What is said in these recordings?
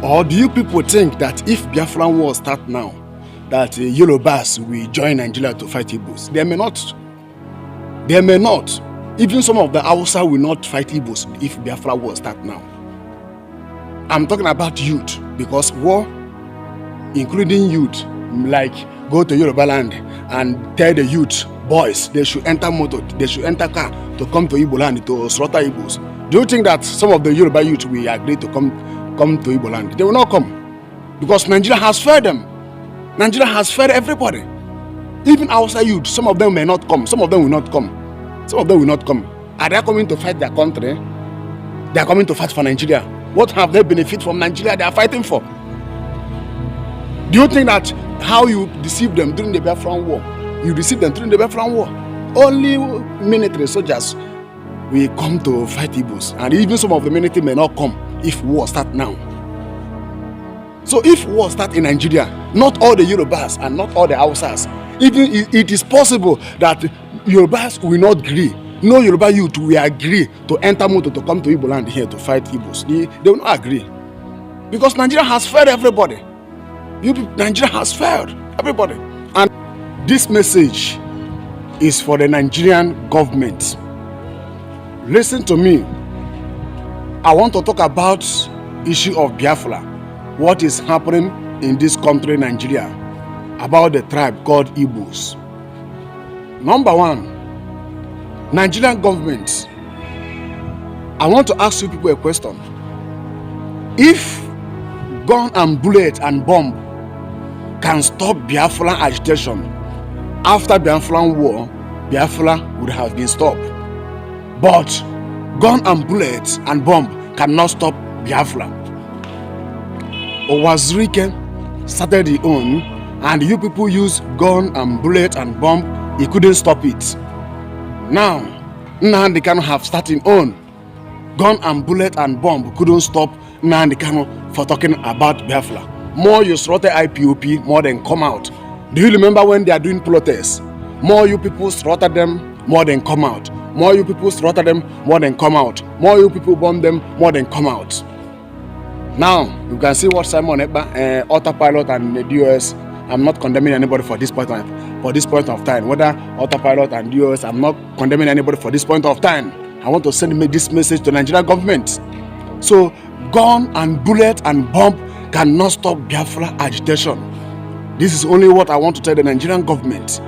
Or do you people think that if Biafran war start now, that Yorubas will join Nigeria to fight Igbos? They may not. They may not. Even some of the Hausa will not fight Igbos if Biafra war start now. I'm talking about youth, because war, including youth, like go to Yoruba land and tell the youth, boys, they should enter motor, they should enter car to come to Igbo land to slaughter Igbos. Do you think that some of the Yoruba youth will agree to come to Igbo land? They will not come, because Nigeria has fed them. Nigeria has fed everybody. Even outside youth, some of them may not come, some of them will not come. Some of them will not come. Are they coming to fight their country? They are coming to fight for Nigeria. What have they benefit from Nigeria they are fighting for? Do you think that how you deceive them during the Biafran war, you deceive them during the Biafran war? Only military soldiers will come to fight Igbos, and even some of the military may not come if war start now. So if war start in Nigeria, not all the Yorubas and not all the Hausas, even it is possible that Yorubas will not agree. No Yoruba youth will agree to enter motor to come to Igbo land here to fight Igbos. They will not agree, because Nigeria has failed everybody. Nigeria has failed everybody. And this message is for the Nigerian government. Listen to me. I want to talk about issue of Biafra. What is happening in this country, Nigeria, about the tribe called Igbos. Number one, Nigerian government. I want to ask you people a question. If gun and bullet and bomb can stop Biafran agitation, after Biafran war, Biafra would have been stopped. But gun and bullets and bomb cannot stop Biafra. Owazirike started his own, and you people use gun and bullet and bomb, he couldn't stop it. Now Nnamdi Kanu have started own. Gun and bullet and bomb couldn't stop Nnamdi Kanu for talking about Biafra. More you slaughter IPOB, more than come out. Do you remember when they are doing protests? More you people slaughter them, more than come out. More you people slaughter them, more than come out. More you people bomb them, more than come out. Now you can see what Simon Ekpa, autopilot and the DOS. I'm not condemning anybody for this point of time. Whether autopilot and DOS, I'm not condemning anybody for this point of time. I want to send this message to the Nigerian government. So gun and bullet and bomb cannot stop Biafra agitation. This is only what I want to tell the Nigerian government.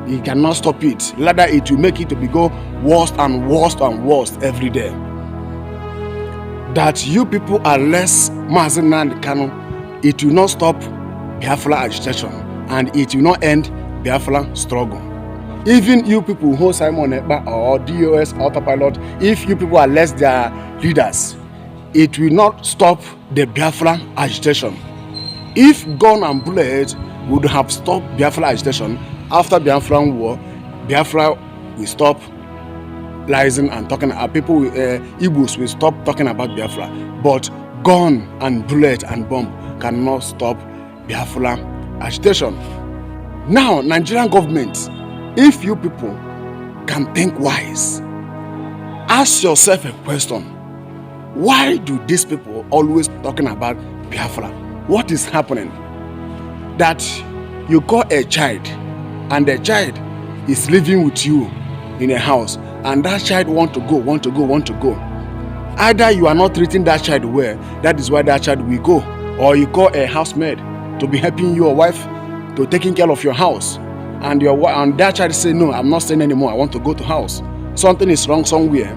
It cannot stop it. Rather, it will make it to go worse and worse and worse every day. That you people are less Mazi Nnamdi Kanu, it will not stop Biafra agitation, and it will not end Biafra struggle. Even you people who Simon Ekpa or DOS autopilot, if you people are less their leaders, it will not stop the Biafra agitation. If gun and bullet would have stopped Biafra agitation, after Biafran war, Biafra will stop listening and talking. People, Igbos will stop talking about Biafra. But gun and bullet and bomb cannot stop Biafra agitation. Now, Nigerian government, if you people can think wise, ask yourself a question. Why do these people always talking about Biafra? What is happening? That you call a child, and the child is living with you in a house, and that child want to go. Either you are not treating that child well, that is why that child will go, or you call a housemaid to be helping your wife to taking care of your house, and that child say, no, I'm not staying anymore, I want to go to house. Something is wrong somewhere.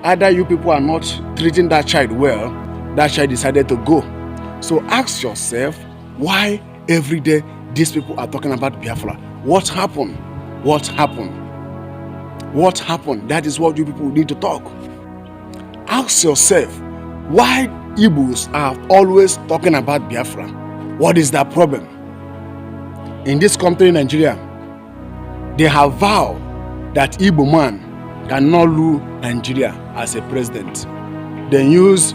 Either you people are not treating that child well, that child decided to go. So ask yourself, why every day these people are talking about Biafra? What happened? What happened? What happened? That is what you people need to talk. Ask yourself, why Igbos are always talking about Biafra? What is that problem? In this country, Nigeria, they have vowed that Igbo man cannot rule Nigeria as a president. They use,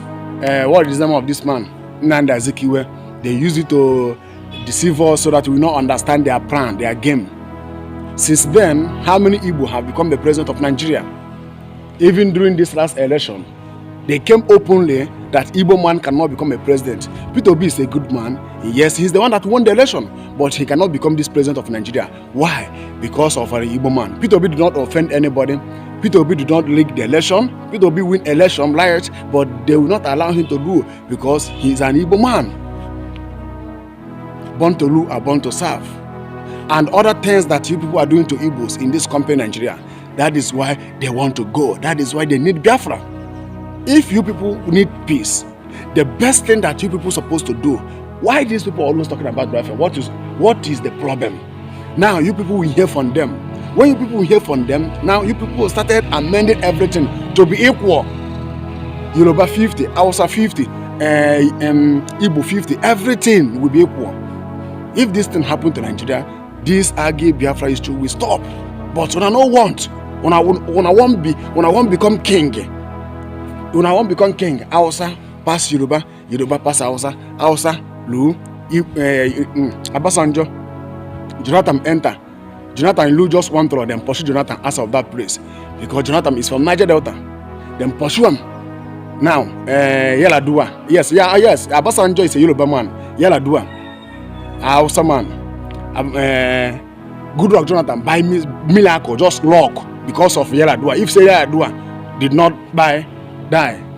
what is the name of this man? Nnamdi Azikiwe. They use it to deceive us so that we not understand their plan, their game. Since then, how many Igbo have become the president of Nigeria? Even during this last election, They came openly that Igbo man cannot become a president. Peter Obi is a good man. Yes, he's the one that won the election, but he cannot become this president of Nigeria. Why? Because of an Igbo man. Peter Obi did not offend anybody. Peter Obi did not leak the election. Peter Obi win election, right? But they will not allow him to do because he's an Igbo man. Born to rule or born to serve. And other things that you people are doing to Igbos in this country, Nigeria. That is why they want to go. That is why they need Biafra. If you people need peace, the best thing that you people are supposed to do, why these people are always talking about Biafra? What is the problem? Now you people will hear from them. When you people will hear from them, now you people started amending everything to be equal. Yoruba 50, Hausa 50, Igbo 50, everything will be equal. If this thing happened to Nigeria, this Agi Biafra issue will stop. But when I don't want, when I won't become king, when I won't become king, Hausa pass Yoruba, Yoruba pass Hausa, Hausa Lu, Abasanjo, Jonathan enter. Jonathan Lu just one throw, then pursue Jonathan out of that place because Jonathan is from Niger Delta. Then pursue him. Now, Yaladua, yes, Abasanjo is a Yoruba man. Yaladua, Hausa man. Good luck, Jonathan. By miracle, just luck because of Yaladua. If say Yaladua did not die,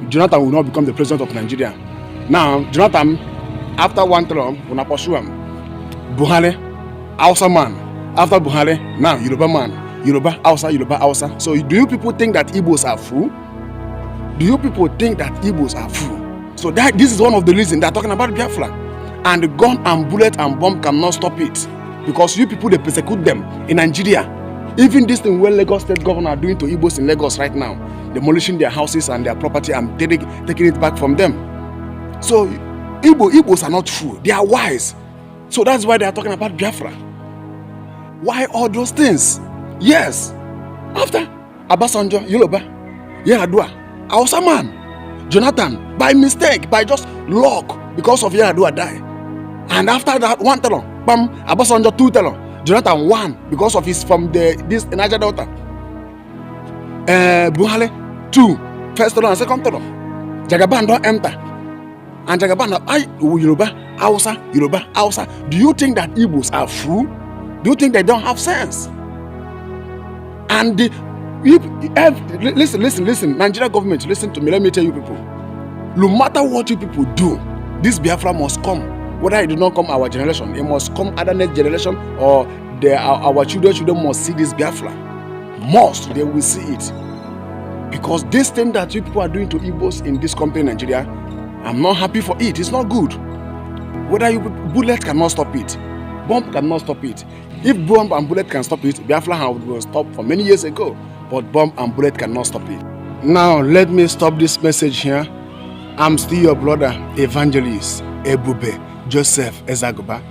Jonathan will not become the president of Nigeria. Now, Jonathan, after one term, when I pursue him, Buhari, Hausa man. After Buhari, now Yoruba man, Yoruba, Hausa. So do you people think that Igbos are fool? Do you people think that Igbos are fool? So this is one of the reasons they're talking about Biafra. And the gun and bullet and bomb cannot stop it. Because you people, they persecute them in Nigeria. Even this thing where Lagos state governor are doing to Igbos in Lagos right now, demolishing their houses and their property and taking it back from them. So Igbos are not fool, they are wise. So that's why they are talking about Biafra. Why all those things? Yes. After Abasanjo, Yoruba, Yaradua, Hausa man, Jonathan, by mistake, by just luck, because of Yaradua die. And after that, one term, bam, Abasanjo 2 term, Jonathan 1, because of his from this Niger Delta. Buhari 2, first term and second term. Jagaban don't enter. And Jagaban, Yoruba, Hausa. Do you think that Igbos are fool? Do you think they don't have sense? And listen, Nigeria government, listen to me, let me tell you people. No matter what you people do, this Biafra must come. Whether it did not come our generation, it must come other next generation or our children must see this Biafra. They will see it. Because this thing that you people are doing to Igbos in this country, Nigeria, I'm not happy for it. It's not good. Whether you bullet cannot stop it, bomb cannot stop it. If bomb and bullet can stop it, Biafra would stop for many years ago. But bomb and bullet cannot stop it. Now, let me stop this message here. I'm still your brother, Evangelist Ebube Joseph Ezagoba.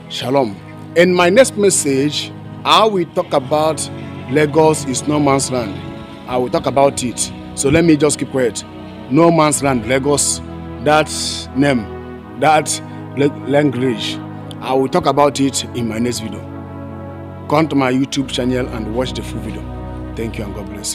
Shalom. In my next message, I will talk about Lagos is no man's land. I will talk about it. So let me just keep quiet. No man's land, Lagos. That name, that language. I will talk about it in my next video. Come to my YouTube channel and watch the full video. Thank you and God bless you.